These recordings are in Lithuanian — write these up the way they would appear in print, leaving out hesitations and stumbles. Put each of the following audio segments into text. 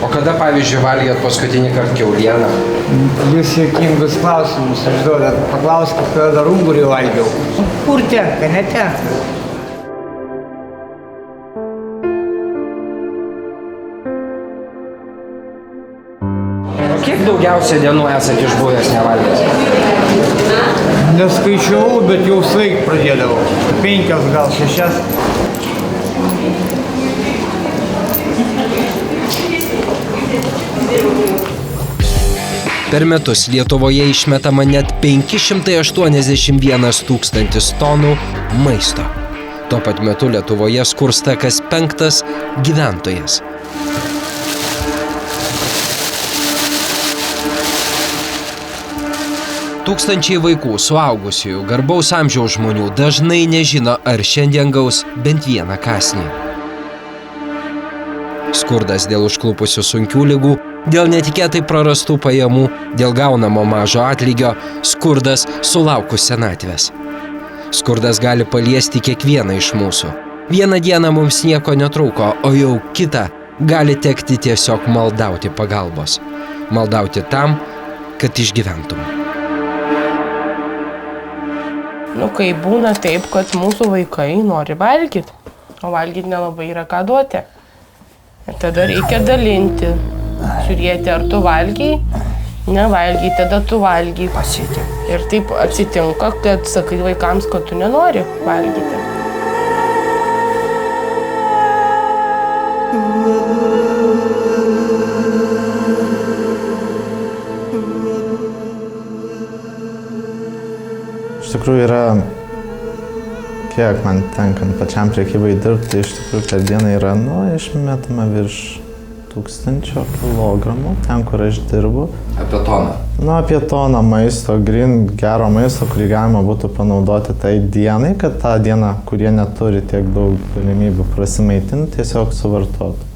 O kada, pavyzdžiui, valgėt paskutinį kartą kiaulieną? Jūs juokingus klausimus užduodat. Paklauskit, kada ungurį valgiau. Kur tenka, netenka. O kiek daugiausiai dienų esat išbuvęs nevalgęs? Neskaičiavau, bet jau sveikt pradėdavau. 5, gal 6. Per metus Lietuvoje išmetama net 581 tūkstantis tonų maisto. Tuo pat metu Lietuvoje skursta kas 5 gyventojas. Tūkstančiai vaikų, suaugusiųjų, garbaus amžiaus žmonių dažnai nežino, ar šiandien gaus bent vieną kąsnį. Skurdas dėl užklupusių sunkių ligų, dėl netikėtai prarastų pajamų, dėl gaunamo mažo atlygio, skurdas sulaukus senatvės. Skurdas gali paliesti kiekvieną iš mūsų. Vieną dieną mums nieko netrūko, o jau kitą gali tekti tiesiog maldauti pagalbos. Maldauti tam, kad išgyventum. Kai būna taip, kad mūsų vaikai nori valgyti, o valgyti nelabai yra ką duoti. Ir tada reikia dalinti, žiūrėti, ar tu valgiai, nevalgiai, tada tu valgiai. Ir taip atsitinka, kad sakai vaikams, kad tu nenori valgyti. Iš tikrųjų yra, kiek man tenkant pačiam prekybai dirbti, tai iš tikrųjų per dieną yra, išmetama virš 1000 kilogramų, ten, kur aš dirbu. Apie toną? Apie toną maisto, gero maisto, kurį galima būtų panaudoti tai dienai, kad tą dieną, kurie neturi tiek daug galimybių prasimaitinti, tiesiog suvartotų.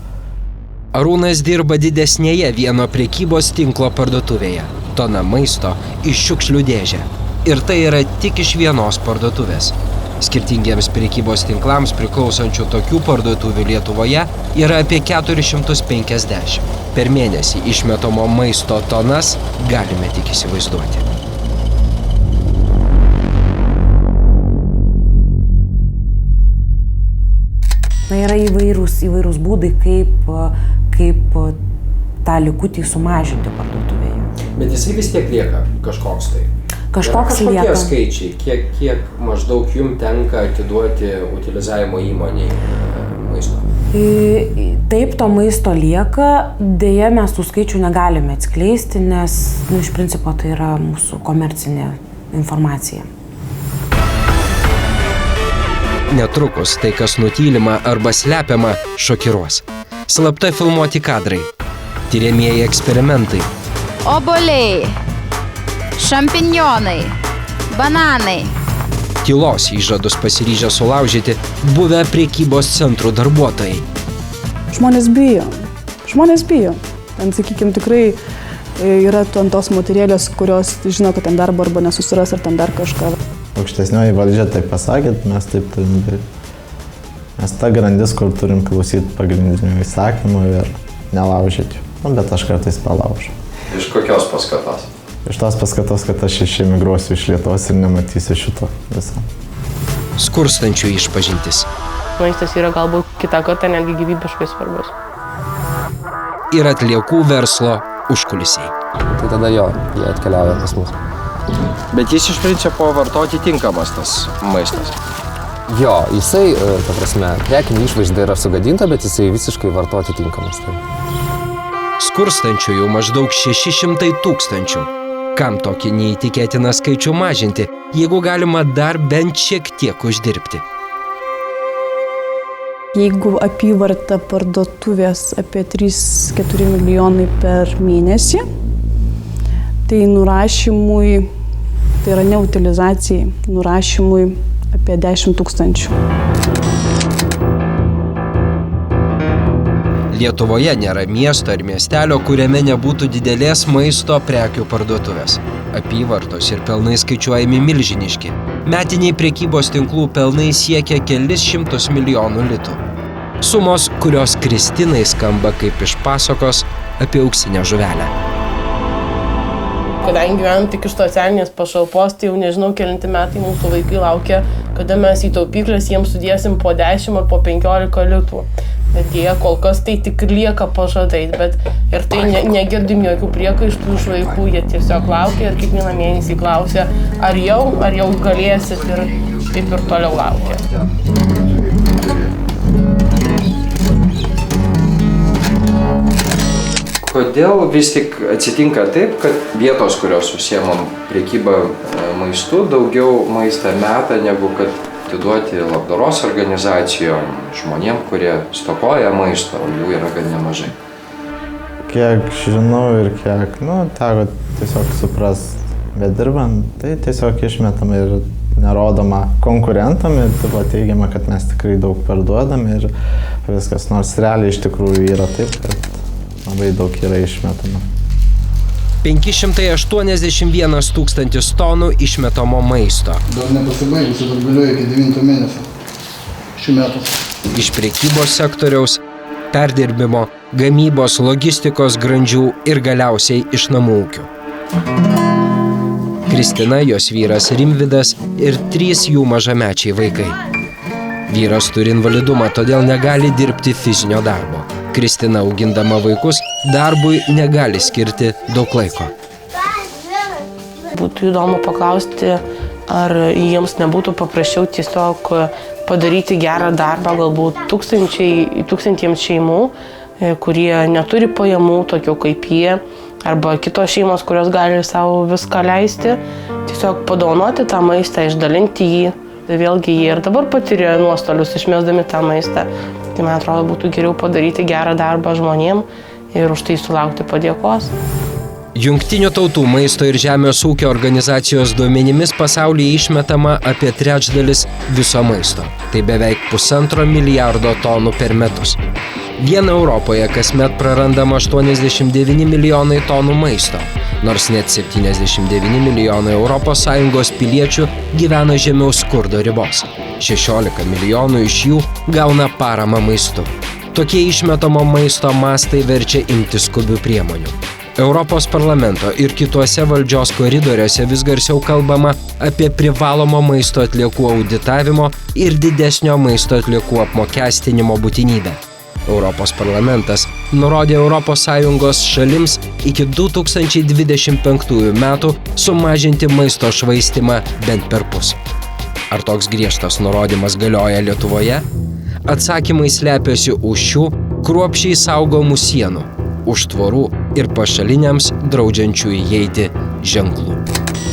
Arūnas dirba didesnėje vieno prekybos tinklo parduotuvėje. Tona maisto iš šiukšlių dėžę. Ir tai yra tik iš vienos parduotuvės. Skirtingiems prekybos tinklams priklausančių tokių parduotuvių Lietuvoje yra apie 450. Per mėnesį išmetamo maisto tonas galime tik įsivaizduoti. Yra įvairūs būdai, kaip tą likutį sumažinti parduotuvėje. Bet jisai vis tiek lieka kažkoks tai. Kažkokie skaičiai, kiek maždaug jums tenka atiduoti utilizavimo įmoniai maisto? Taip, to maisto lieka, dėja mes tų skaičių negalime atskleisti, nes iš principo tai yra mūsų komercinė informacija. Netrukus tai, kas nutylima arba slepiama, šokiruos. Slapta filmuoti kadrai, tiriamieji eksperimentai. Obuoliai, šampinjonai, bananai. Tylos įžadus pasiryžę sulaužyti buvę prekybos centrų darbuotojai. Žmonės bijo. Ten, sakykime, tikrai yra tos moterėlės, kurios žino, kad ten darbo arba nesusiras ar ten dar kažką. Aukštesnioji valdžia taip pasakėt, mes taip turim daryti. Mes ta grandis, kur turim klausyti pagrindinių įsakymų ir nelaužyti. Bet aš kartais palaužu. Iš kokios paskatos? Iš tos paskatos, kad aš išemigruosiu iš Lietuvos ir nematysiu šito viso. Skurstančių išpažintis. Maistas yra galbūt kitą kartą netgi gyvybiškai svarbus. Ir atliekų verslo užkulisiai. Tai tada jie atkeliauja pas mus. Bet jis iš principo vartoti tinkamas tas maistas. Jo, jisai, ta prasme, prekinė išvaizda yra sugadinta, bet jisai visiškai vartoti tinkamas. Tai. Skurstančiųjų maždaug 600 000. Kam tokį neįtikėtiną skaičių mažinti, jeigu galima dar bent šiek tiek uždirbti? Jeigu apyvarta parduotuvės apie 3-4 milijonai per mėnesį, tai nurašymui, tai yra neutilizacijai, nurašymui apie 10 000. Lietuvoje nėra miesto ar miestelio, kuriame nebūtų didelės maisto prekių parduotuvės. Apyvartos ir pelnai skaičiuojami milžiniški. Metiniai prekybos tinklų pelnai siekia kelis šimtus milijonų litų. Sumos, kurios Kristinai skamba kaip iš pasakos, apie auksinę žuvelę. Kadangi gyvenam tik iš socialinės pašalpos, tai jau nežinau, kelinti metai mūsų vaikai laukia, kada mes į taupyklės jiems sudėsim po 10 ar po 15 litų. Bet jie kol kas tai tik lieka pažadai, bet ir tai negirdim jokių priekaištų iš vaikų, jie tiesiog laukia ir kiekvieną mėnesį klausia, ar jau galėsit ir taip ir toliau laukia. Kodėl vis tik atsitinka taip, kad vietos, kurios užsiemam prekybą maistu, daugiau maistą meta, negu kad atiduoti labdaros organizacijom, žmonėm, kurie stokoja maisto, o jų yra gan nemažai? Kiek žinau ir kiek, teko tiesiog suprast, bet dirbant, tai tiesiog išmetam ir nerodoma konkurentam ir teigiama, kad mes tikrai daug parduodam ir viskas, nors realiai iš tikrųjų yra taip, kad labai daug yra išmetama. 581 000 tonų išmetamo maisto. Dar nepasibaigusi, dar galioja iki 9 mėnesio šių metų. Iš prekybos sektoriaus, perdirbimo, gamybos, logistikos grandžių ir galiausiai iš namų ūkių. Kristina, jos vyras Rimvydas ir 3 jų mažamečiai vaikai. Vyras turi invalidumą, todėl negali dirbti fizinio darbo. Kristina, augindama vaikus, darbui negali skirti daug laiko. Būtų įdomu paklausti, ar jiems nebūtų paprasčiau tiesiog padaryti gerą darbą galbūt tūkstantiems šeimų, kurie neturi pajamų, tokių kaip jie, arba kitos šeimos, kurios gali savo viską leisti, tiesiog padovanoti tą maistą, išdalinti jį. Vėlgi jie ir dabar patiria nuostolius išmesdami tą maistą. Tai man atrodo būtų geriau padaryti gerą darbą žmonėm ir už tai sulaukti padėkos. Jungtinių tautų maisto ir žemės ūkio organizacijos duomenimis pasaulyje išmetama apie 1/3 viso maisto. Tai beveik 1,5 milijardo tonų per metus. Vien Europoje kasmet prarandama 89 milijonai tonų maisto, nors net 79 milijonai ES piliečių gyvena žemiau skurdo ribos. 16 milijonų iš jų gauna paramą maistu. Tokie išmetamo maisto mastai verčia imtis skubių priemonių. Europos parlamento ir kituose valdžios koridoriuose vis garsiau kalbama apie privalomo maisto atliekų auditavimo ir didesnio maisto atliekų apmokestinimo būtinybę. Europos parlamentas nurodė ES šalims iki 2025 metų sumažinti maisto švaistimą bent perpus. Ar toks griežtas nurodymas galioja Lietuvoje? Atsakymai slepiasi už šių kruopščiai saugomų sienų, už tvorų ir pašaliniams draudžiančių įeiti ženklų.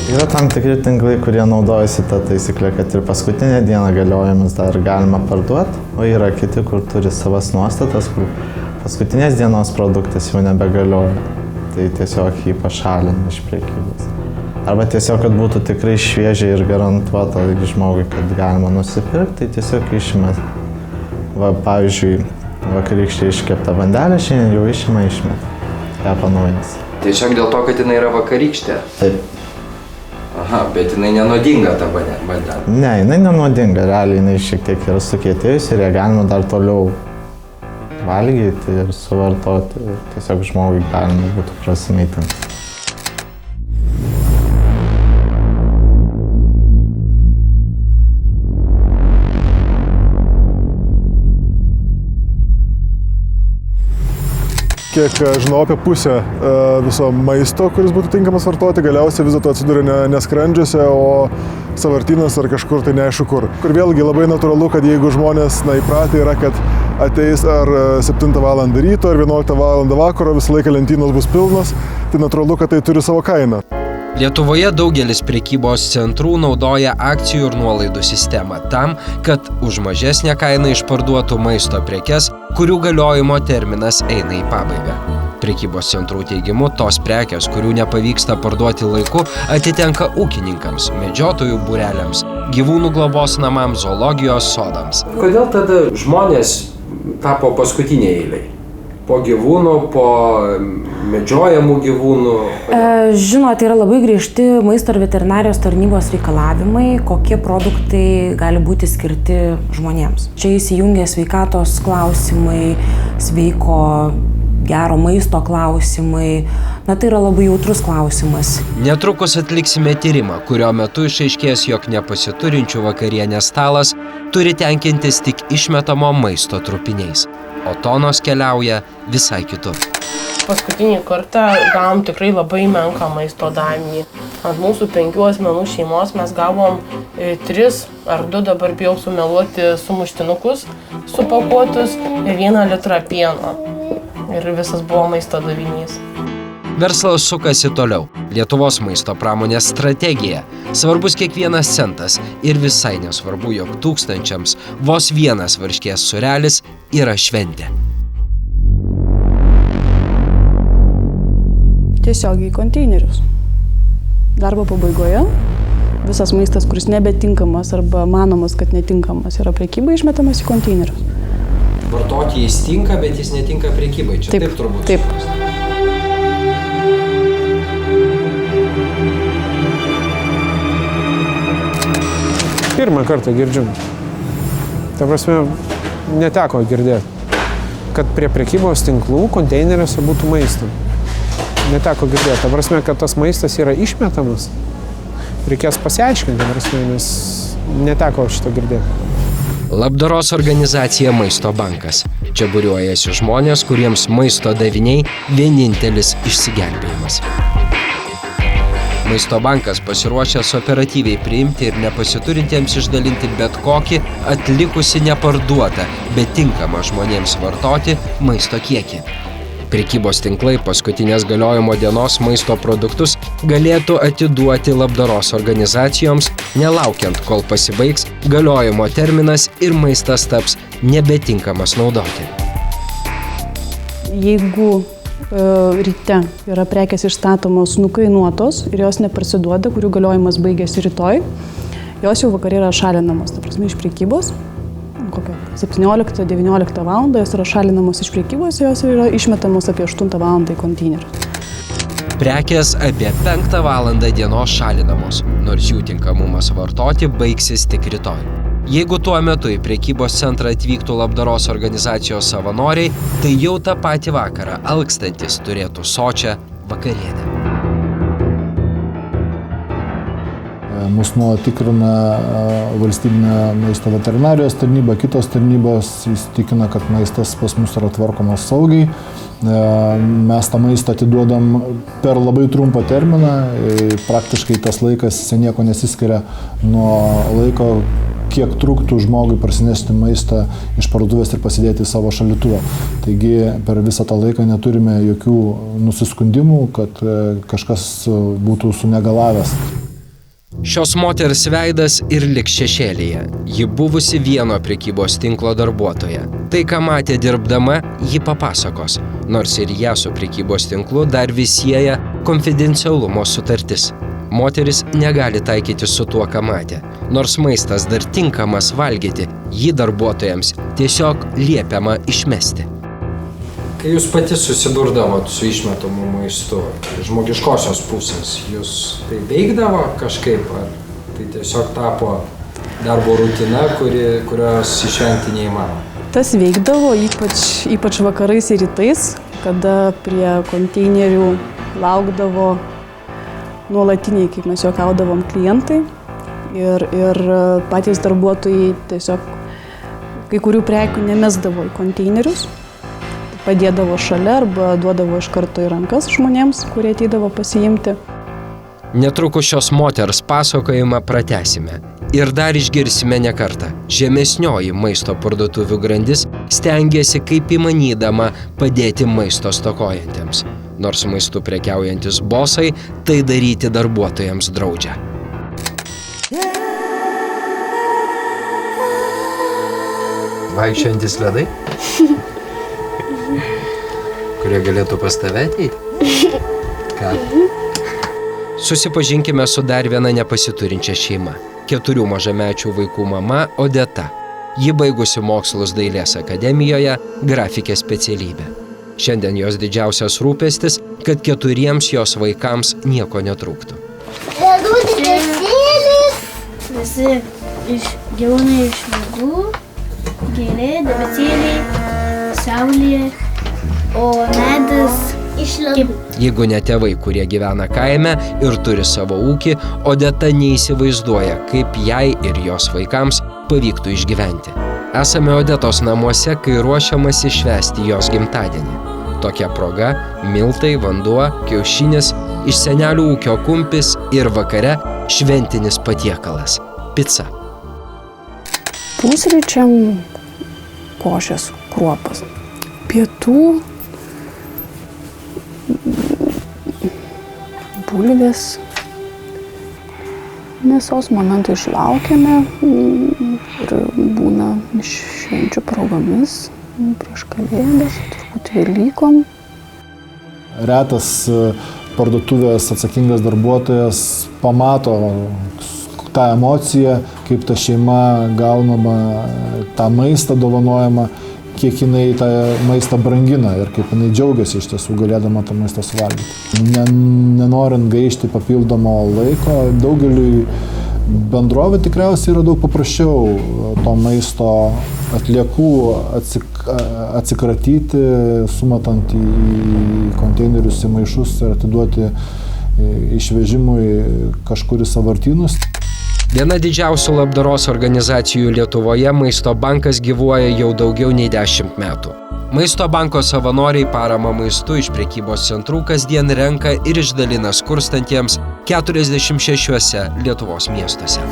Yra tam tikri tinklai, kurie naudojasi tą taisyklę, kad ir paskutinę dieną galiojimus dar galima parduoti, o yra kiti, kur turi savas nuostatas, kur paskutinės dienos produktas jau nebegalioja. Tai tiesiog jį pašalina iš prekybos. Arba tiesiog, kad būtų tikrai šviežiai ir garantuota žmogui, kad galima nusipirkti, tai tiesiog išmet. Pavyzdžiui, vakarykštė iškepta bandelė, šiandien jau išmeta. Kepa naujas. Tiesiog dėl to, kad jinai yra vakarykštė? Taip. Aha, bet jinai nenuodinga ta bandelė? Ne, jinai nenuodinga, realiai jinai šiek tiek yra sukietėjusi ir ją galima dar toliau valgyti ir suvartoti. Tiesiog žmogui galima būtų prasimaitinti. Kiek žinau, apie pusę viso maisto, kuris būtų tinkamas vartoti, galiausiai vis dėlto atsiduria ne skrandžiuose, o sąvartynas ar kažkur tai neaišku kur. Kur vėlgi labai natūralu, kad jeigu žmonės įpratę yra, kad ateis ar 7 val. Ryto, ar 11 val. Vakaro, visą laiką lentynos bus pilnos, tai natūralu, kad tai turi savo kainą. Lietuvoje daugelis prekybos centrų naudoja akcijų ir nuolaidų sistemą tam, kad už mažesnę kainą išparduotų maisto prekes, kurių galiojimo terminas eina į pabaigą. Prekybos centrų teigimu, tos prekės, kurių nepavyksta parduoti laiku, atitenka ūkininkams, medžiotojų būreliams, gyvūnų globos namams, zoologijos sodams. Kodėl tada žmonės tapo paskutiniai eiliai? Po gyvūnų, po medžiojamų gyvūnų? Žinote, yra labai griežti maisto ir veterinarijos tarnybos reikalavimai, kokie produktai gali būti skirti žmonėms. Čia įsijungia sveikatos klausimai, sveiko gero maisto klausimai. Na, tai yra labai jautrus klausimas. Netrukus atliksime tyrimą, kurio metu išaiškės, jog nepasiturinčių vakarienės stalas turi tenkintis tik išmetamo maisto trupiniais, o tonos keliauja visai kitur. Paskutinį kartą gavom tikrai labai menką maisto davinį. Ant mūsų 5 asmenų šeimos mes gavom 3 ar 2, dabar bijau sumeluoti, sumuštinukus supakuotus ir 1 litrą pieno. Ir visas buvo maisto davinys. Verslas sukasi toliau. Lietuvos maisto pramonės strategija. Svarbus kiekvienas centas ir visai nesvarbu, jog tūkstančiams vos vienas varškės sūrelis yra šventė. Tiesiog į konteinerius. Darbo pabaigoje visas maistas, kuris nebetinkamas arba manomas, kad netinkamas, yra prekybai išmetamas į konteinerius. Vartoti jis tinka, bet jis netinka prekybai. Čia taip turbūt. Taip. Pirmą kartą girdžiu. Ta prasme, neteko girdėti, kad prie prekybos tinklų konteineriuose būtų maisto. Neteko girdėti. Ta prasme, kad tas maistas yra išmetamas. Reikės pasiaiškinti, ta prasme, nes neteko šito girdėti. Labdaros organizacija Maisto bankas. Čia būriuojasi žmonės, kuriems maisto daviniai vienintelis išsigelbėjimas. Maisto bankas pasiruošęs operatyviai priimti ir nepasiturintiems išdalinti bet kokį atlikusi neparduotą, bet tinkamą žmonėms vartoti maisto kiekį. Prekybos tinklai paskutinės galiojimo dienos maisto produktus galėtų atiduoti labdaros organizacijoms, nelaukiant, kol pasibaigs galiojimo terminas ir maistas taps nebetinkamas naudoti. Jeigu ryte yra prekės išstatomos nukainuotos ir jos neparsiduoda, kurių galiojimas baigėsi rytoj, jos jau vakare yra šalinamos, ta prasme, iš prekybos. Kokią 17-19 valandą jos yra šalinamos iš prekybos, jos yra išmetamos apie 8 valandą į konteinerius. Prekės apie 5 valandą dienos šalinamos, nors jų tinkamumas vartoti baigsis tik rytoj. Jeigu tuo metu į prekybos centrą atvyktų labdaros organizacijos savanoriai, tai jau tą patį vakarą alkstantis turėtų sočią vakarienę. Mus nuolat tikrina valstybinė maisto veterinarijos tarnyba, kitos tarnybos įsitikina, kad maistas pas mus yra tvarkomas saugiai. Mes tą maistą atiduodam per labai trumpą terminą, praktiškai tas laikas nieko nesiskiria nuo laiko, kiek truktų žmogui parsinešti maistą iš parduotuvės ir pasidėti į savo šaldytuvą. Taigi per visą tą laiką neturime jokių nusiskundimų, kad kažkas būtų sunegalavęs. Šios moters veidas ir liks šešėlyje. Ji buvusi vieno prekybos tinklo darbuotoja. Tai, ką matė dirbdama, ji papasakos, nors ir ją su prekybos tinklu dar vis sieja konfidencialumo sutartis. Moteris negali taikyti su tuo, ką matė. Nors maistas dar tinkamas valgyti, jį darbuotojams tiesiog liepiama išmesti. Kai jūs pati susidurdavot su išmetamu maistu, žmogiškosios pusės, jūs tai veikdavo kažkaip, ar tai tiesiog tapo darbo rutina, kurios išvengti neįmanoma? Tas veikdavo, ypač vakarais ir rytais, kada prie konteinerių laukdavo nuolatiniai, kaip mes juokaudavom, klientai ir patys darbuotojai tiesiog kai kurių prekių nemesdavo į konteinerius, padėdavo šalia arba duodavo iš karto į rankas žmonėms, kurie ateidavo pasiimti. Netrukus šios moters pasakojimą pratęsime. Ir dar išgirsime ne kartą. Žemesnioji maisto parduotuvių grandis stengiasi kaip įmanydama padėti maisto stokojantiems. Nors maistu prekiaujantis bosai tai daryti darbuotojams draudžia. Vaikščiojantis ledai? Kurie galėtų pas tave ateiti? Ką? Susipažinkime su dar viena nepasiturinčia šeima. 4 mažamečių vaikų mama Odeta. Ji baigusi mokslus Dailės akademijoje, grafikė specialybė. Šiandien jos didžiausias rūpestis, kad 4 jos vaikams nieko netrūktų. Ledų debesėlis, visi gyvūnai iš ledų, gėlė, debesėliai, saulė. o medis iš ledų. Jeigu ne tėvai, kurie gyvena kaime ir turi savo ūkį, Odeta neįsivaizduoja, kaip jai ir jos vaikams pavyktų išgyventi. Esame Odetos namuose, kai ruošiamasi švęsti jos gimtadienį. Tokia proga – miltai, vanduo, kiaušinis, iš senelių ūkio kumpis ir vakare šventinis patiekalas – pica. Pusryčiam košės kruopas. Pietų bulvės. Mėsos momentą išlaukiame ir būna švenčių progomis prieš Kalėdas, turbūt Velykom. Retas parduotuvės atsakingas darbuotojas pamato tą emociją, kaip ta šeima gaunama tą maistą dovanojama, kiek jinai tą maistą brangina ir kaip jinai džiaugiasi iš tiesų galėdama tą maistą suvalgyti. Nenorint gaišti papildomo laiko, daugeliui bendrovė tikriausiai yra daug paprasčiau to maisto atliekų atsikratyti, sumatant į konteinerius, į maišus ir atiduoti išvežimui kažkur į sąvartynus. Viena didžiausių labdaros organizacijų Lietuvoje, Maisto bankas gyvuoja jau daugiau nei 10 metų. Maisto banko savanoriai paramą maistu iš prekybos centrų kasdien renka ir išdalina skurstantiems 46 Lietuvos miestuose.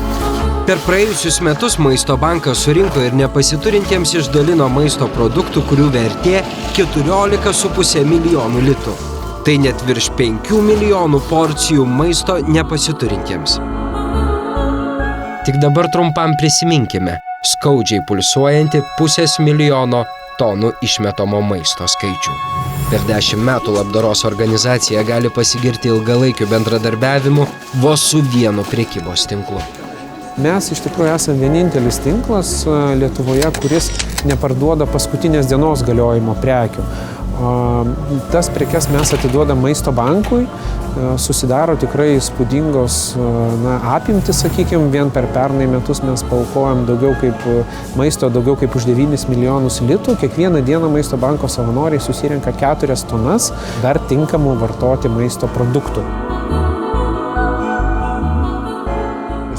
Per praėjusius metus Maisto bankas surinko ir nepasiturintiems išdalino maisto produktų, kurių vertė 14,5 milijonų litų. Tai net virš 5 milijonų porcijų maisto nepasiturintiems. Tik dabar trumpam prisiminkime skaudžiai pulsuojantį 500 milijono tonų išmetamo maisto skaičių. Per 10 metų labdaros organizacija gali pasigirti ilgalaikiu bendradarbiavimu vos su vienu prekybos tinklu. Mes iš tikrųjų esame vienintelis tinklas Lietuvoje, kuris neparduoda paskutinės dienos galiojimo prekių. Tas prekes mes atiduodam Maisto bankui, susidaro tikrai įspūdingos apimtis, sakykime, vien per pernai metus mes paaukojam daugiau kaip už 9 milijonus litų. Kiekvieną dieną Maisto banko savanoriai susirenka 4 tonas dar tinkamų vartoti maisto produktų.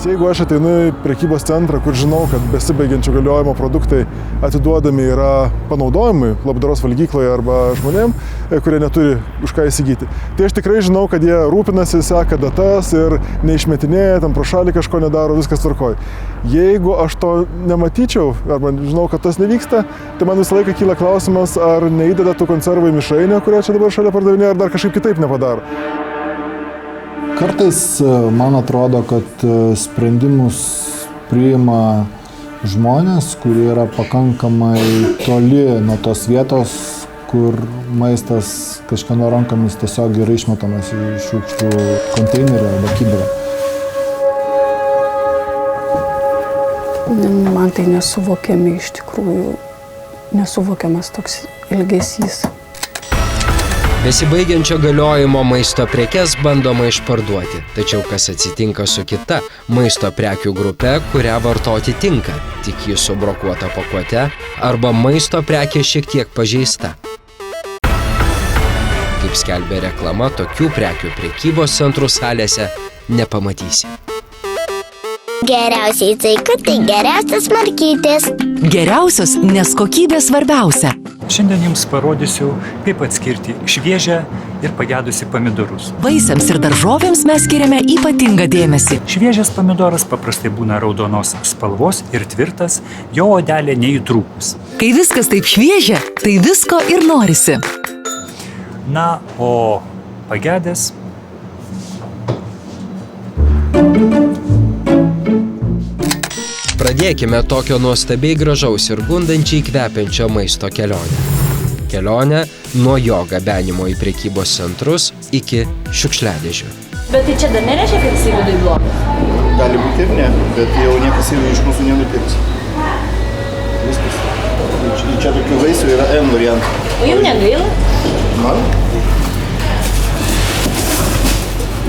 Jeigu aš ateinu į prekybos centrą, kur žinau, kad besibaigiančio galiojimo produktai atiduodami yra panaudojimui labdaros valgykloje arba žmonėm, kurie neturi už ką įsigyti, tai aš tikrai žinau, kad jie rūpinasi, seka datas ir neišmetinėja, tam pro šalį kažko nedaro, viskas tvarkoj. Jeigu aš to nematyčiau, arba žinau, kad tas nevyksta, tai man visą laiką kyla klausimas, ar neįdeda tų konservų į mišrainę, kurią čia dabar šalia pardavinėja, ar dar kažkaip kitaip nepadaro. Kartais man atrodo, kad sprendimus priima žmonės, kurie yra pakankamai toli nuo tos vietos, kur maistas kažkieno rankomis tiesiog yra išmetamas į šiukšlių konteinerį arba kibirą. Man tai nesuvokiami iš tikrųjų, nesuvokiamas toks ilgesys. Besibaigiančio galiojimo maisto prekes bandoma išparduoti, tačiau kas atsitinka su kita maisto prekių grupe, kurią vartoti tinka, tik ji su brokuota pakuote arba maisto prekė šiek tiek pažeista. Kaip skelbia reklama, tokių prekių prekybos centrų salėse nepamatysi. Geriausiai caikutai, geriausias markytės. Geriausios, nes kokybė svarbiausia. Šiandien jums parodysiu, kaip atskirti šviežią ir pagedusi pomidorus. Vaisiams ir daržovėms mes skiriame ypatingą dėmesį. Šviežias pomidoras paprastai būna raudonos spalvos ir tvirtas, jo odelė neįtrūkus. Kai viskas taip šviežia, tai visko ir norisi. Na, o pagedęs Pradėkime tokio nuostabiai gražaus ir gundančiai kvepiančio maisto kelionę. Kelionę nuo jo gabenimo į prekybos centrus iki šiukšliadėžių. Bet tai čia dar nereiškia, kad jisai vidui blogas? Gali būti ir ne, bet jau niekas iš mūsų nenupirks. Viskas. Čia tokių vaisių yra N variantų. O jums negaila? Man?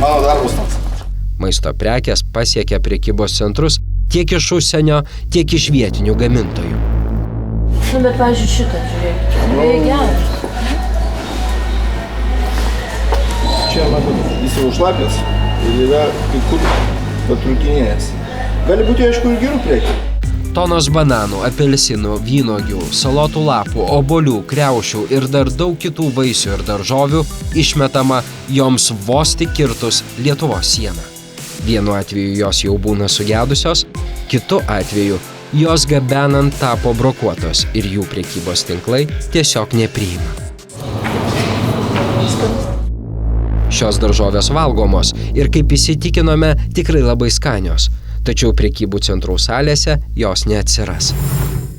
Mano darbas toks. Maisto prekės pasiekia prekybos centrus tiek iš užsienio, tiek iš vietinių gamintojų. Nu, bet, pavyzdžiui, šitą, žiūrėkit. Tai geras. Čia, matot, jis jau šlapias ir yra kai kur patrūkinėjęs. Gali būti, aišku, ir gerų prekių. Tonos bananų, apelsinų, vynuogių, salotų lapų, obuolių, kriaušių ir dar daug kitų vaisių ir daržovių išmetama joms vos tik kirtus Lietuvos sieną. Vienu atveju jos jau būna sugedusios, kitu atveju jos gabenant tapo brokuotos ir jų prekybos tinklai tiesiog nepriima. Šios daržovės valgomos ir, kaip įsitikinome, tikrai labai skanios, tačiau prekybų centrų salėse jos neatsiras.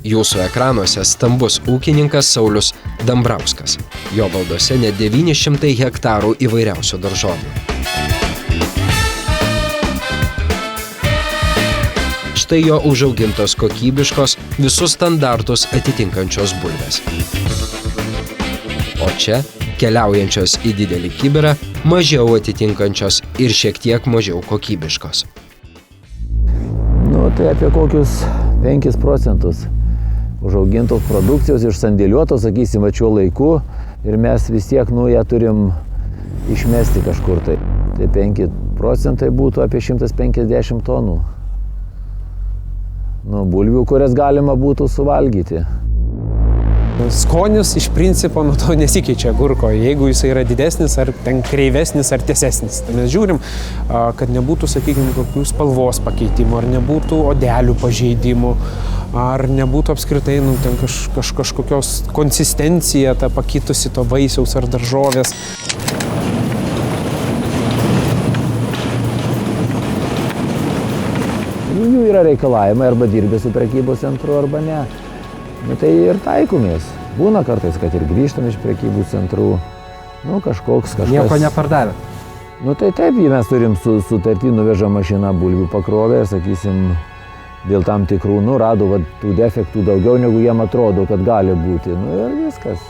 Jūsų ekranuose stambus ūkininkas Saulius Dambrauskas. Jo valdose net 900 hektarų įvairiausių daržovių. Štai jo užaugintos kokybiškos, visus standartus atitinkančios bulvės. O čia keliaujančios į didelį kibirą, mažiau atitinkančios ir šiek tiek mažiau kokybiškos. Tai apie kokius 5% užaugintos produkcijos išsandėliuotos, sakysim, šiuo laiku ir mes vis tiek, ją turim išmesti kažkur tai. Tai 5% būtų apie 150 tonų. Bulvių, kurias galima būtų suvalgyti. Skonis iš principo nuo to nesikeičia agurko, jeigu jis yra didesnis, ar ten kreivesnis, ar tiesesnis. Tai mes žiūrim, kad nebūtų, sakykime, kokių spalvos pakeitimų, ar nebūtų odelių pažeidimų, ar nebūtų apskritai ten kažkokios konsistencija ta pakitusi to vaisiaus ar daržovės. Jų yra reikalavimai, arba dirbė su prekybos centru, arba ne. Tai ir taikomės. Būna kartais, kad ir grįžtam iš prekybų centrų. Kažkas... Nieko nepardavė. Tai taip, mes turim sutartį nuveža mašina bulvių pakrovę ir, sakysim, dėl tam tikrų, rado tų defektų daugiau, negu jiem atrodo, kad gali būti. Ir viskas.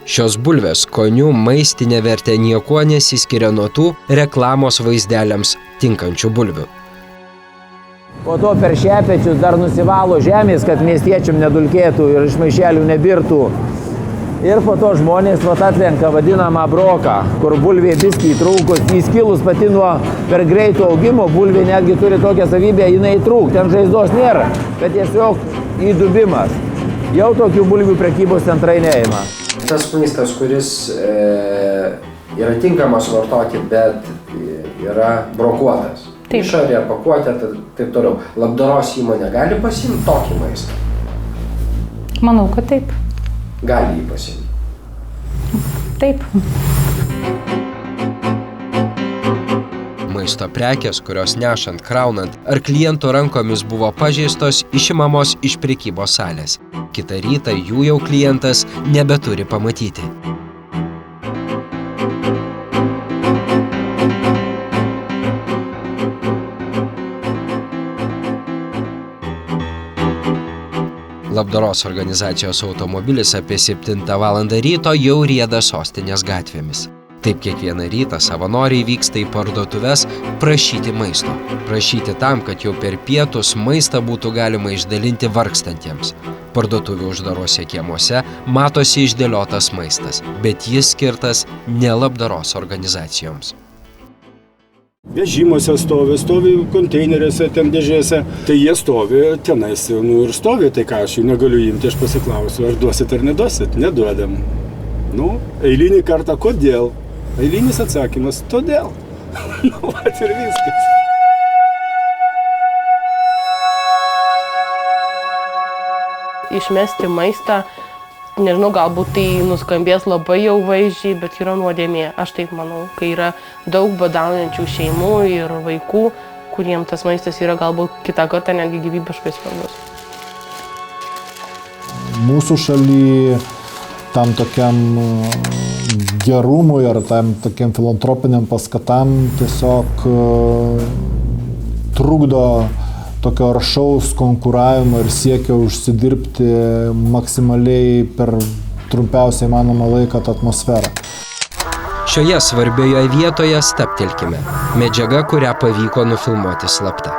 Šios bulvės skonių maistinė vertė niekuo nesiskiria nuo tų reklamos vaizdeliams tinkančių bulvių. Po to per šepečius dar nusivalo žemės, kad miestiečiam nedulkėtų ir iš maišelių nebirtų. Ir po to žmonės atlenka vadinamą broką, kur bulvė biskį įtrūkus, įskilus pati nuo per greito augimo, bulvė netgi turi tokią savybę, jinai įtrūk, ten žaizdos nėra, bet tiesiog įdubimas. Jau tokių bulvių prekybos centrai neima. Tas maistas, kuris yra tinkamas vartoti, bet yra brokuotas. Išorė, pakuotė, taip toliau. Labdaros įmonė gali pasiimti tokį maistą? Manau, kad taip. Gali jį pasiimti? Taip. Maisto prekės, kurios nešant, kraunant ar kliento rankomis buvo pažeistos, išimamos iš prekybos salės. Kitą rytą jų jau klientas nebeturi pamatyti. Labdaros organizacijos automobilis apie 7 valandą ryto jau rieda sostinės gatvėmis. Taip kiekvieną rytą savanoriai vyksta į parduotuves prašyti maisto. Prašyti tam, kad jau per pietus maistą būtų galima išdalinti vargstantiems. Parduotuvių uždaruose kiemuose matosi išdėliotas maistas, bet jis skirtas ne labdaros organizacijoms. Vežimuose stovi konteineriuose, ten dėžėse, tai jie stovi tenais ir stovi, tai ką aš jų negaliu imti, aš pasiklausiu, ar duosit ar neduosit, neduodam. Eilinį kartą, kodėl? Eilinis atsakymas, todėl. Ir viskas. Išmesti maistą, nežinau, galbūt tai nuskambės labai jau vaizdžiai, bet yra nuodėmė, aš taip manau, kai yra daug badaujančių šeimų ir vaikų, kuriems tas maistas yra galbūt kitą kartą netgi gyvybiškai svarbus. Mūsų šaly tam tokiam gerumui ar tam tokiam filantropiniam paskatam tiesiog trukdo tokio aršaus konkuravimo ir siekio užsidirbti maksimaliai per trumpiausiai įmanomą laiką tą atmosferą. Šioje svarbioje vietoje stabtelkime. Medžiaga, kurią pavyko nufilmuoti slapta.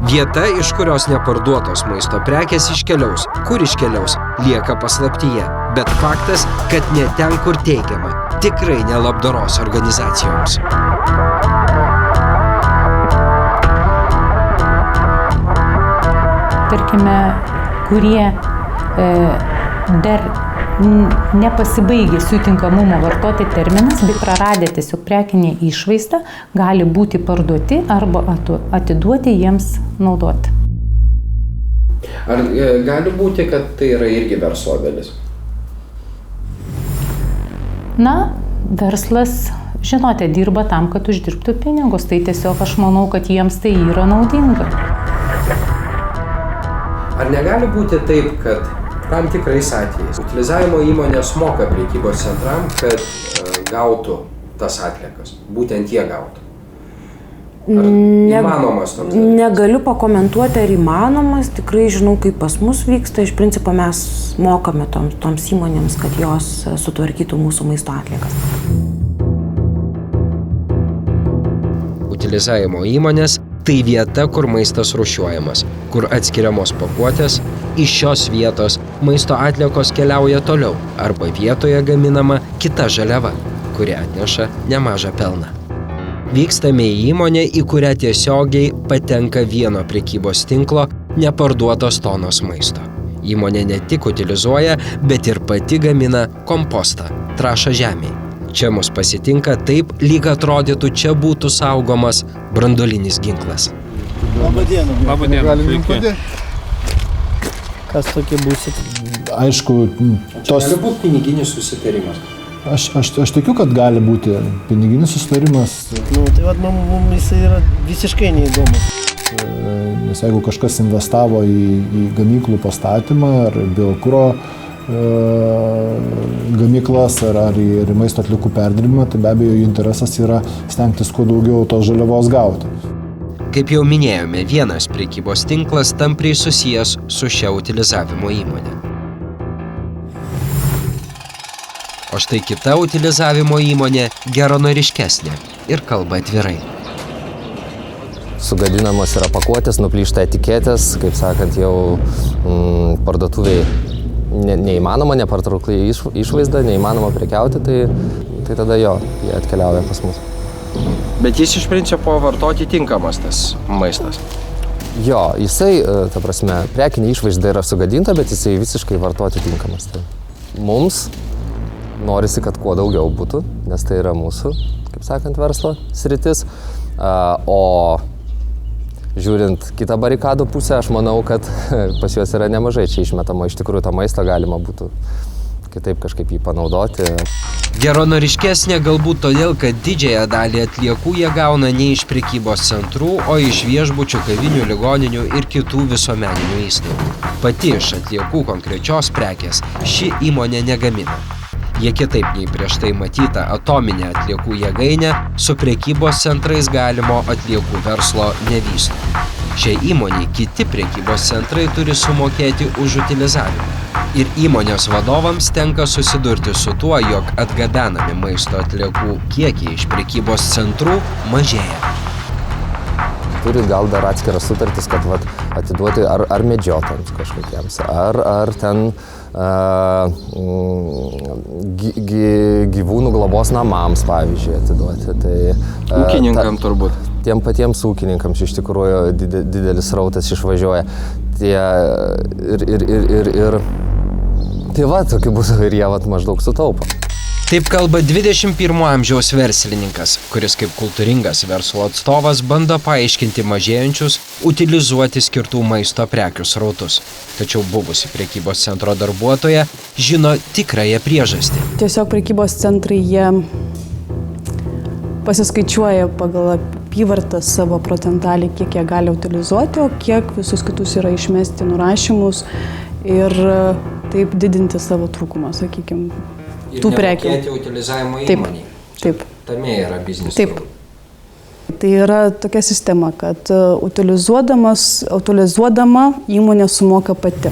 Vieta, iš kurios neparduotos maisto prekės iškeliaus. Kur iškeliaus, lieka paslaptyje. Bet faktas, kad ne ten, kur teigiama, tikrai ne labdaros organizacijoms. Tarkime, kurie dar nepasibaigė jų tinkamumo vartoti terminas, bet praradę tiesiog prekinę išvaizdą, gali būti parduoti arba atiduoti jiems naudoti. Ar gali būti, kad tai yra irgi verslo dalis? Na, verslas, žinote, dirba tam, kad uždirbtų pinigus, tai tiesiog aš manau, kad jiems tai yra naudinga. Ar negali būti taip, kad tam tikrais atvejais utilizavimo įmonės moka prekybos centram, kad gautų tas atliekas, būtent jie gautų? Ar įmanomas toks dalykas? Negaliu pakomentuoti, ar įmanomas, tikrai žinau, kaip pas mus vyksta, iš principo mes mokame toms įmonėms, kad jos sutvarkytų mūsų maisto atliekas. Utilizavimo įmonės tai vieta, kur maistas rūšiuojamas, kur atskiriamos pakuotės, iš šios vietos maisto atliekos keliauja toliau arba vietoje gaminama kita žaliava, kuri atneša nemažą pelną. Vykstame į įmonę, į kurią tiesiogiai patenka vieno prekybos tinklo neparduotos tonos maisto. Įmonė ne tik utilizuoja, bet ir pati gamina kompostą, trąšą žemėje. Čia mus pasitinka taip, lyg atrodytų, čia būtų saugomas branduolinis ginklas. Labadiena. Labadiena. Galim jums padėti? Kas tokie būsit? Aišku, tos... Gali būti piniginis susitarimas. Aš tikiu, kad gali būti piniginis susitarimas. Nu, tai vat, mums jisai yra visiškai neįdomus. Nes jeigu kažkas investavo į gamyklų pastatymą ar biokuro gamyklas ar į maisto atliekų perdirbimą, tai be abejo jų interesas yra stengtis kuo daugiau tos žaliavos gauti. Kaip jau minėjome, vienas prekybos tinklas tampriai susijęs su šia utilizavimo įmonė. O štai kita utilizavimo įmonė geranoriškesnė ir kalba atvirai. Sugadinamas yra pakuotės, nuplyšta etiketės, kaip sakant, jau parduotuviai neįmanoma, nepatraukliai išvaizda, neįmanoma prekiauti, tai tada jo, jie atkeliauja pas mus. Bet jis iš principo vartoti tinkamas tas maistas? Jo, jisai, ta prasme, prekinė išvaizda yra sugadinta, bet jisai visiškai vartoti tinkamas. Tai mums norisi, kad kuo daugiau būtų, nes tai yra mūsų, kaip sakant, verslo sritis. O žiūrint kitą barikadų pusę, aš manau, kad pas juos yra nemažai čia išmetama. Iš tikrųjų, tą maistą galima būtų kitaip kažkaip jį panaudoti. Geranoriškesnė galbūt todėl, kad didžiąją dalį atliekų jie gauna ne iš prekybos centrų, o iš viešbučių, kavinių, ligoninių ir kitų visuomeninių įstaigų. Pati iš atliekų konkrečios prekės ši įmonė negamina. Jie kitaip nei prieš tai matyta atominė atliekų jėgainė su prekybos centrais galimo atliekų verslo nevysto. Šiai įmoniai kiti prekybos centrai turi sumokėti už utilizavimą. Ir įmonės vadovams tenka susidurti su tuo, jog atgabenami maisto atliekų kiekiai iš prekybos centrų mažėja. Turit gal dar atskiras sutartis, kad atiduoti ar medžiotojams kažkokiems, ar ten gyvūnų globos namams, pavyzdžiui, atiduoti. Ūkininkam turbūt. Tiem patiems ūkininkams iš tikrųjų didelis srautas išvažiuoja. Tai tokiu būdu ir jie maždaug sutaupo. Taip kalba 21 amžiaus verslininkas, kuris kaip kultūringas verslo atstovas bando paaiškinti mažėjančius utilizuoti skirtų maisto prekių srautus. Tačiau buvusi prekybos centro darbuotoja žino tikrąją priežastį. Tiesiog prekybos centrai jie pasiskaičiuoja pagal apyvartą savo procentalį, kiek jie gali utilizuoti, o kiek visus kitus yra išmesti nurašymus ir taip didinti savo trūkumą, sakykime. Tų prekių. Ir nemokėti utilizavimo įmonei. Taip. Tame yra biznis. Taip. Tai yra tokia sistema, kad utilizuodama įmonė sumoka pati.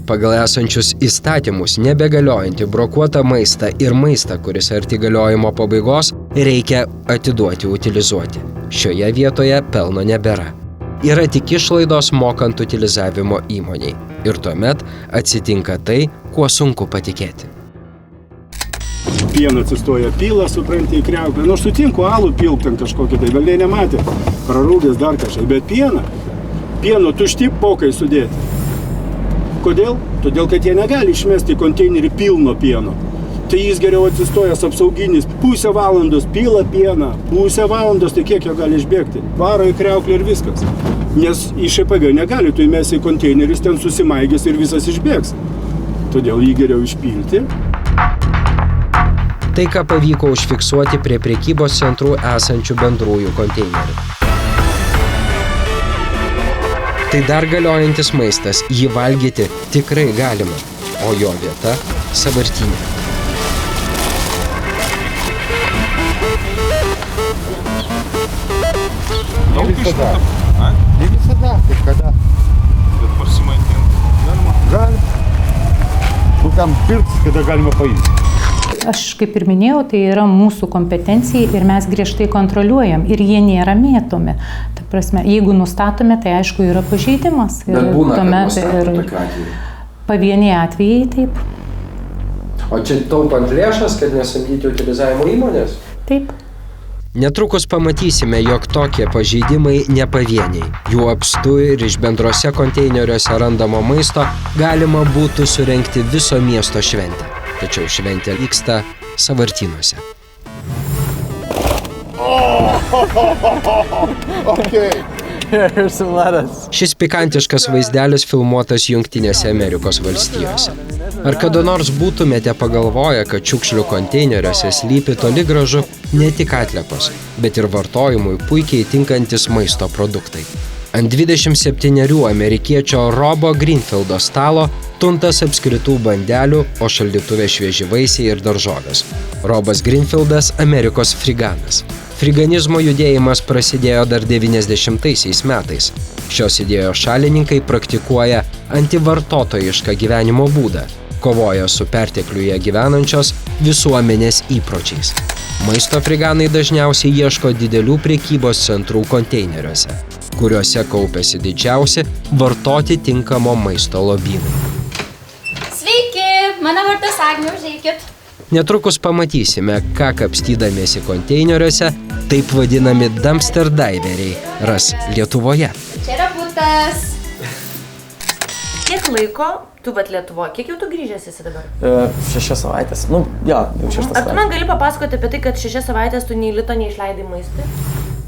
Pagal esančius įstatymus nebegaliojantį brokuotą maistą ir maistą, kuris arti galiojimo pabaigos, reikia atiduoti utilizuoti. Šioje vietoje pelno nebėra. Yra tik išlaidos mokant utilizavimo įmoniai. Ir tuomet atsitinka tai, kuo sunku patikėti. Pieną atsistoja pila, supranti, į kriauklę. Nu, aš sutinku, alų pilk ten kažkokį, tai velniai nematė, prarūgęs dar kažkai, bet pieno tušti pokai sudėti. Kodėl? Todėl, kad jie negali išmesti konteinerį pilno pieno. Tai jis geriau atsistojęs apsauginis, pusę valandos pila pieną, pusę valandos, tai kiek jo gali išbėgti? Varo į kriauklę ir viskas. Nes į ŠPG negali, tu įmesi į konteineris, ten susimaigės ir visas išbėgs. Todėl jį geriau išpilti. Tai, ką pavyko užfiksuoti prie prekybos centrų esančių bendrųjų konteinerių. Tai dar galiojantis maistas, jį valgyti tikrai galima, o jo vieta – sąvartyne. Ne visada. Ne visada, kaip kada. Bet pasimaitinti galima. Nu, tam pirks, kada galima paimti. Aš kaip ir minėjau, tai yra mūsų kompetencija ir mes griežtai kontroliuojam ir jie nėra mėtomi. Ta prasme, jeigu nustatome, tai aišku yra pažeidimas. Bet būna, kad nustato tokiu atveju. Pavieniai atvejai taip. O čia taupant lėšas, kad nesamdyti utilizavimo įmonės? Taip. Netrukus pamatysime, jog tokie pažeidimai ne pavieniai. Jų apstu ir iš bendrose konteineriuose randamo maisto galima būtų surengti viso miesto šventę. Tačiau šventė vyksta sąvartynuose. Šis pikantiškas vaizdelis filmuotas Jungtinėse Amerikos valstijose. Ar kada nors būtumėte pagalvoję, kad šiukšlių konteineriuose slypi toli gražu ne tik atliekos, bet ir vartojimui puikiai tinkantis maisto produktai? Ant 27 amerikiečio Robo Greenfieldo stalo tuntas apskritų bandelių, o šaldytuve švieži vaisiai ir daržovės. Robas Greenfieldas – Amerikos friganas. Friganizmo judėjimas prasidėjo dar 90-aisiais metais. Šios idėjos šalininkai praktikuoja antivartotojišką gyvenimo būdą, kovoja su pertekliuje gyvenančios visuomenės įpročiais. Maisto friganai dažniausiai ieško didelių prekybos centrų konteineriuose, kuriuose kaupiasi didžiausi vartoti tinkamo maisto lobynai. Sveiki, mano vardas Agnė, užeikit. Netrukus pamatysime, ką kapstydamiesi konteineriuose taip vadinami dumpster diveriai ras Lietuvoje. Čia yra butas. Kiek laiko tu vat Lietuvoje? Kiek jau tu grįžęs esi dabar? 6 savaitės. Nu, jo, jau 6 savaitės. Ar tu man gali papasakoti apie tai, kad 6 savaitės tu nei lito neišleidai maistui?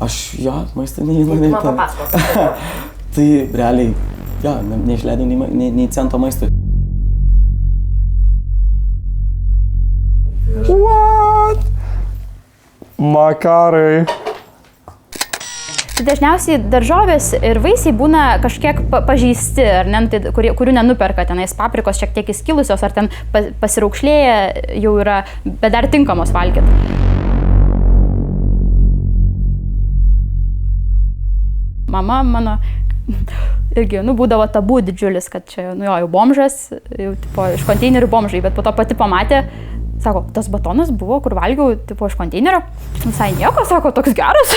Aš, jo, maistą neįleidau. Man papasakok. Tai realiai, jo, neišleidau nei cento maistui. What? Makarai. Dažniausiai daržovės ir vaisiai būna kažkiek pažeisti, ar ne, kurių nenuperka tenais paprikos šiek tiek įskilusios, ar ten pasiraukšlėję jau yra, bet dar tinkamos valgyti. Mama mano irgi, būdavo tabu didžiulis, kad čia, jau bomžas, jau tipo, iš konteinerių bomžai, bet po to pati pamatė, sako, tas batonas buvo, kur valgiau, tipo, iš konteinerio, visai nieko, sako, toks geras,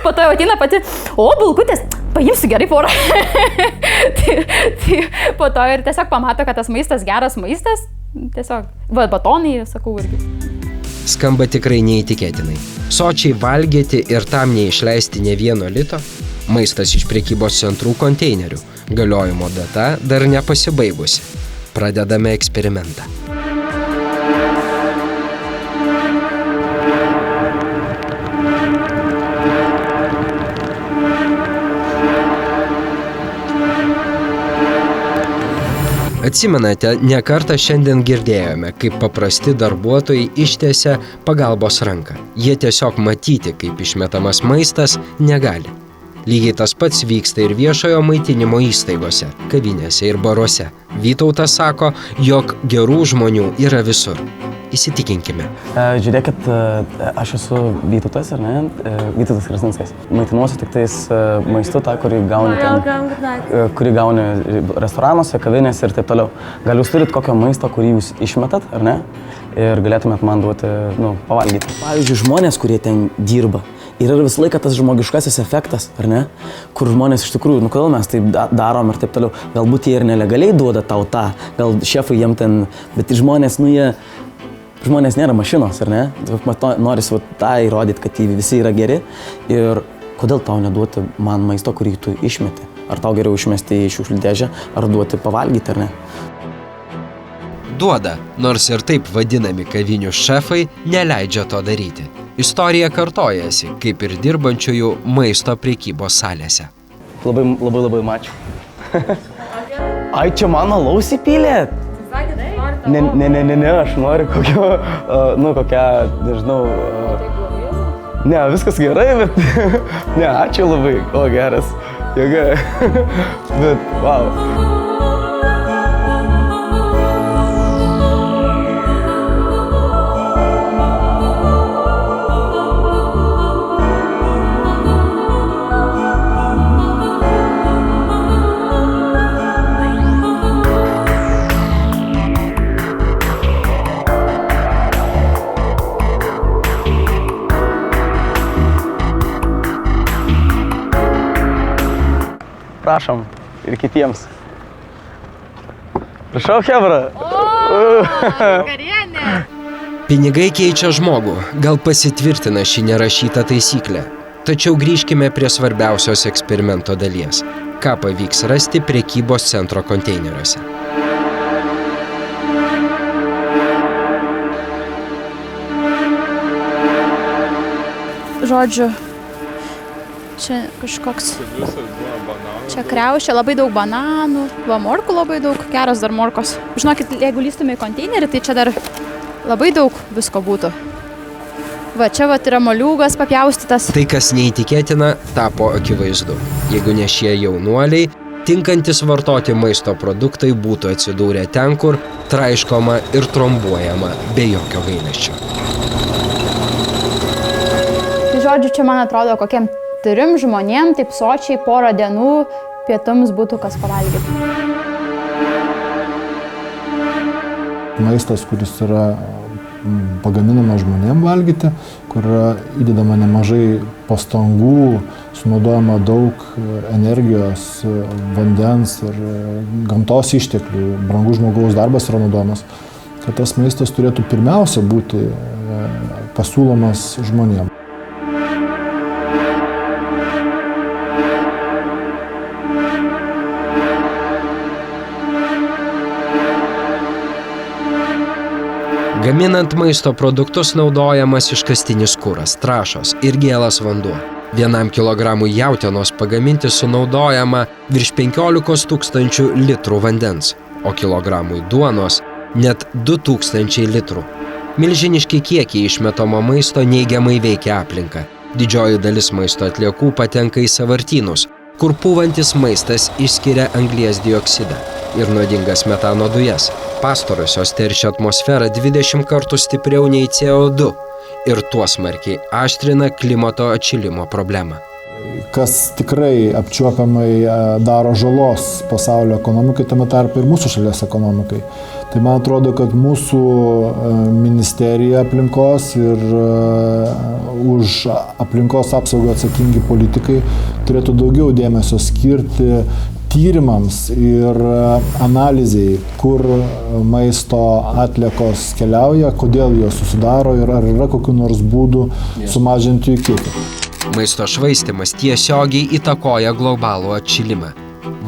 po to jau ateina pati, o, bulkutės, paimsiu gerai porą. tai po to ir tiesiog pamato, kad tas maistas geras maistas, tiesiog, batonai, sakau, irgi. Skamba tikrai neįtikėtinai. Sočiai valgyti ir tam neišleisti ne vieno lito? Maistas iš prekybos centrų konteinerių. Galiojimo data dar nepasibaigusi. Pradedame eksperimentą. Atsimenate, ne kartą šiandien girdėjome, kaip paprasti darbuotojai ištiesia pagalbos ranką. Jie tiesiog matyti, kaip išmetamas maistas, negali. Lygiai tas pats vyksta ir viešojo maitinimo įstaigose, kavinėse ir baruose. Vytautas sako, jog gerų žmonių yra visur. Įsitikinkime. Žiūrėkit, aš esu Vytautas, ar ne? Vytautas Krasinskas. Maitinuosiu tik tais maistu tą, kurį gauni restoranuose, kavinėse ir taip toliau. Gal jūs turit kokio maisto, kurį jūs išmetat, ar ne? Ir galėtumėt man duoti, pavalgyti. Pavyzdžiui, žmonės, kurie ten dirba, Ir yra visą laiką tas žmogiškasis efektas, ar ne? Kur žmonės iš tikrųjų, kodėl mes taip darom ir taip toliau. Galbūt jie ir nelegaliai duoda tau tą, gal šefai jiem ten, bet žmonės, žmonės nėra mašinos, ar ne? Norisi tą įrodyti, kad visi yra geri. Ir kodėl tau neduoti man maisto, kurį tu išmeti? Ar tau geriau išmesti į šiukšlių dėžę, ar duoti pavalgyti, ar ne? Duoda, nors ir taip vadinami kavinių šefai neleidžia to daryti. Istorija kartojasi, kaip ir dirbančiųjų maisto prekybos salėse. Labai ačiū. Ai, čia mano alaus įpylėt? Ne, aš noriu kokio, kokią, nežinau... Ne, viskas gerai, bet... Ne, ačiū labai, geras. Jėga. Bet, wow. Prašom ir kitiems. Prašau, chebra. Pinigai keičia žmogų, gal pasitvirtina ši nerašyta taisyklė. Tačiau grįžkime prie svarbiausios eksperimento dalies. Ką pavyks rasti prekybos centro konteineriuose. Žodžiu, čia kažkoks... Čia kriaušė, labai daug bananų, morkų labai daug, geras dar morkos. Žinokit, jeigu lystume į konteinerį, tai čia dar labai daug visko būtų. Va, čia yra moliūgas papjaustytas. Tai, kas neįtikėtina, tapo akivaizdu. Jeigu ne šie jaunuoliai, tinkantis vartoti maisto produktai būtų atsidūrę ten, kur traiškoma ir trombuojama be jokio gailesčio. Tai žodžiu, čia man atrodo kokiem 3 žmonėm, taip sočiai, porą dienų pietums būtų kas pavalgyti. Maistas, kuris yra pagaminamas žmonėm valgyti, kur yra įdedama nemažai pastangų, sunaudojama daug energijos, vandens ir gamtos išteklių, brangus žmogaus darbas yra naudojamas, kad tas maistas turėtų pirmiausia būti pasiūlomas žmonėm. Gaminant maisto produktus naudojamas iškastinis kuras, trąšos ir gėlas vanduo. 1 kilogramui jautienos pagaminti sunaudojama virš 15 000 litrų vandens, o kilogramui duonos net 2000 litrų. Milžiniški kiekiai išmetamo maisto neigiamai veikia aplinką. Didžioji dalis maisto atliekų patenka į sąvartynus, kur pūvantis maistas išskiria anglies dioksidą ir nuodingas metano dujas. Pastarosios teršia atmosferą 20 kartų stipriau nei CO2 ir tuo smarkiai aštrina klimato atšilimo problemą. Kas tikrai apčiuopiamai daro žalos pasaulio ekonomikai, tame tarpe ir mūsų šalies ekonomikai. Tai man atrodo, kad mūsų ministerija aplinkos ir už aplinkos apsaugą atsakingi politikai turėtų daugiau dėmesio skirti tyrimams ir analizai, kur maisto atliekos keliauja, kodėl jos susidaro ir ar yra kokių nors būdų sumažinti jų kiekį. Maisto švaistymas tiesiogiai įtakoja globalų atšilimą.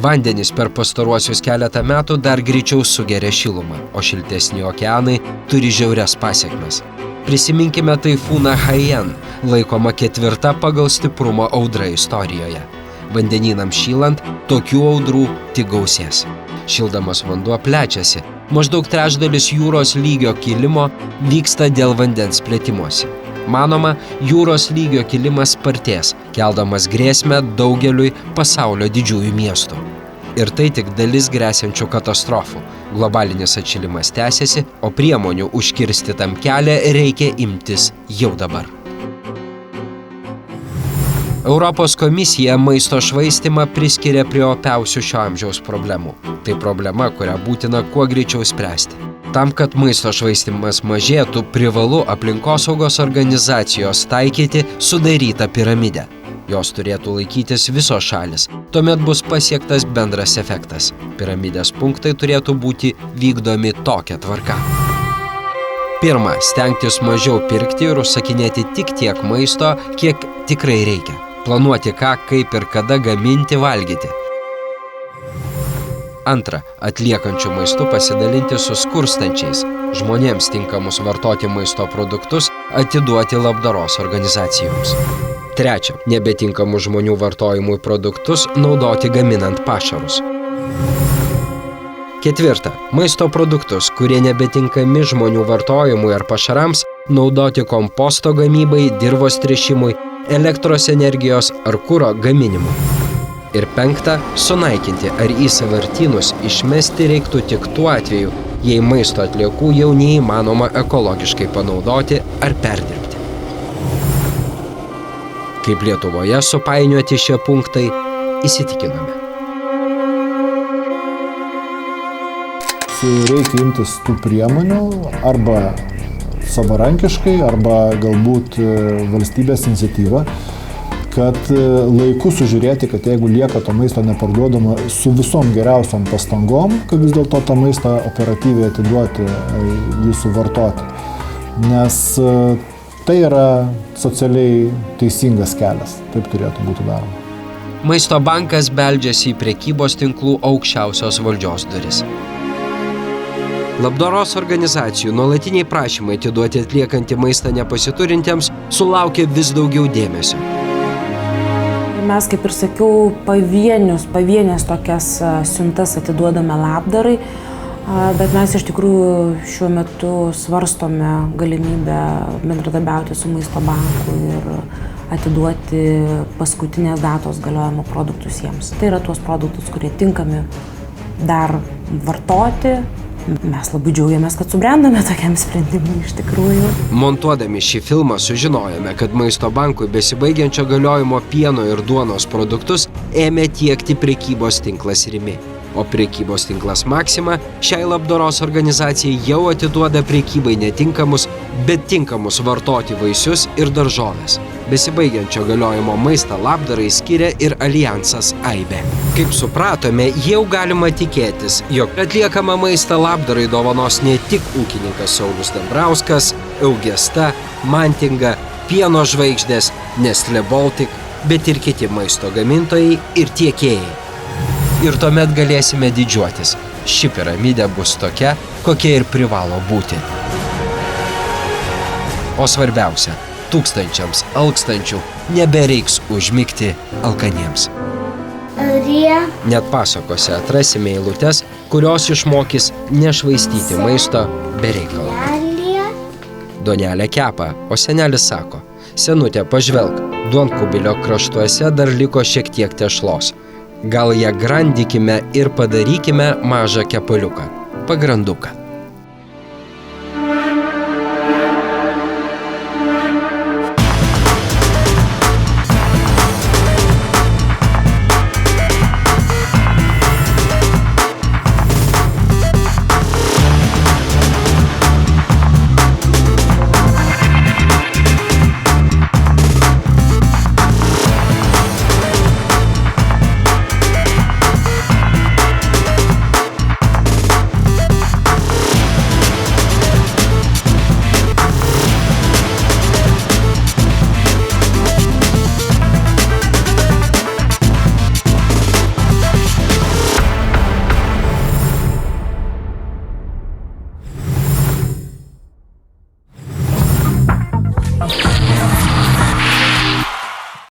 Vandenys per pastaruosius keletą metų dar greičiau sugeria šilumą, o šiltesni okeanai turi žiaurias pasekmes. Prisiminkime taifūną Haiyan, laikoma 4. pagal stiprumą audra istorijoje. Vandenynams šylant, tokių audrų tik gausės. Šildamas vanduo plečiasi, maždaug trečdalis jūros lygio kilimo vyksta dėl vandens plėtimosi. Manoma, jūros lygio kilimas spartės, keldamas grėsmę daugeliui pasaulio didžiųjų miestų. Ir tai tik dalis gresiančių katastrofų. Globalinis atšilimas tęsiasi, o priemonių užkirsti tam kelią reikia imtis jau dabar. Europos komisija maisto švaistymą priskiria prie opiausių šio amžiaus problemų. Tai problema, kurią būtina kuo greičiau spręsti. Tam, kad maisto švaistymas mažėtų, privalu aplinkosaugos organizacijos taikyti sudarytą piramidę. Jos turėtų laikytis visos šalis. Tuomet bus pasiektas bendras efektas. Piramidės punktai turėtų būti vykdomi tokia tvarka. Pirma, stengtis mažiau pirkti ir užsakinėti tik tiek maisto, kiek tikrai reikia. Planuoti ką, kaip ir kada gaminti, valgyti. Antra, atliekančių maistu pasidalinti su skurstančiais. Žmonėms tinkamus vartoti maisto produktus atiduoti labdaros organizacijoms. Trečia, nebetinkamų žmonių vartojimui produktus naudoti gaminant pašarus. Ketvirta, maisto produktus, kurie nebetinkami žmonių vartojimui ar pašarams, naudoti komposto gamybai, dirvos tręšimui, elektros energijos ar kuro gaminimui. Ir penkta, sunaikinti ar į sąvartynus išmesti reiktų tik tuo atveju, jei maisto atliekų jau neįmanoma ekologiškai panaudoti ar perdirbti. Kaip Lietuvoje supainioti šie punktai, įsitikinome. Reikia imtis tų priemonių arba savarankiškai, arba galbūt valstybės iniciatyva, kad laiku sužiūrėti, kad jeigu lieka to maisto neparduodama su visom geriausiom pastangom, kad vis dėlto tą maistą operatyviai atiduoti, jį suvartoti. Nes tai yra socialiai teisingas kelias, taip turėtų būti daroma. Maisto bankas beldžiasi į prekybos tinklų aukščiausios valdžios duris. Labdaros organizacijų nuolatiniai prašymai atiduoti atliekantį maistą nepasiturintiems sulaukia vis daugiau dėmesio. Mes, kaip ir sakiau, pavienės tokias siuntas atiduodame labdarai, bet mes iš tikrųjų šiuo metu svarstome galimybę bendradarbiauti su Maisto banku ir atiduoti paskutinės datos galiojimo produktus jiems. Tai yra tuos produktus, kurie tinkami dar vartoti. Mes labai džiaugiamės, kad subrendome tokiam sprendimui iš tikrųjų. Montuodami šį filmą sužinojome, kad Maisto bankui besibaigiančio galiojimo pieno ir duonos produktus ėmė tiekti prekybos tinklas Rimi. O prekybos tinklas Maxima šiai labdaros organizacijai jau atiduoda prekybai netinkamus, bet tinkamus vartoti vaisius ir daržoves. Besibaigiančio galiojimo maistą labdarai skiria ir alijansas Aibė. Kaip supratome, jau galima tikėtis, jog atliekamą maistą labdarai dovanos ne tik ūkininkas Saulius Dambrauskas, Eugesta, Mantinga, pieno žvaigždės, Nestlé Baltic, bet ir kiti maisto gamintojai ir tiekėjai. Ir tuomet galėsime didžiuotis. Ši piramidė bus tokia, kokia ir privalo būti. O svarbiausia, tūkstančiams alkstančių nebereiks užmigti alkaniems. Net pasakose atrasime eilutes, kurios išmokys nešvaistyti maisto be reikalo. Duonelę kepa, o senelis sako: senutė, pažvelk, duonkubilio kraštuose dar liko šiek tiek tešlos. Gal ją grandykime ir padarykime mažą kepaliuką, pagranduką.